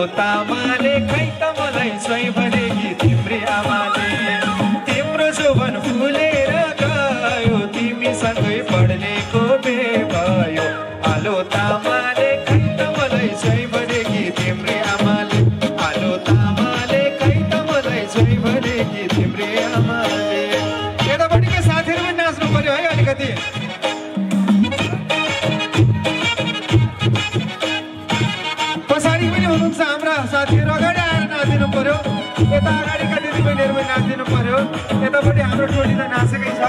तामाले खै त मलाई स्वयं भनेकी तिम्री आमाले तिम्रो जोवन फुलेर गयो तिमीसँगै पढ्नेको बे भयो आलो तामाले खै त मलाई स्वयं भनेकी तिम्री आमाले आलो तामाले खै त मलाई स्वयं भनेकी तिम्री आमाले यतापट्टिको साथीहरू पनि नाच्नु पर्यो है अलिकति हुनुहुन्छ हाम्रा साथीहरू अगाडि आएर नाचिदिनु पर्यो यता अगाडिका दिदीबहिनीहरू पनि नाचिदिनु पर्यो यतापट्टि हाम्रो टोली त नाचेकै छ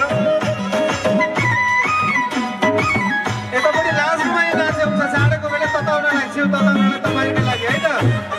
यतापट्टि लास्टमा नाचे हुन्छ चाँडोको बेला तताउनलाई छिउ तताउनलाई तपाईँको लागि है त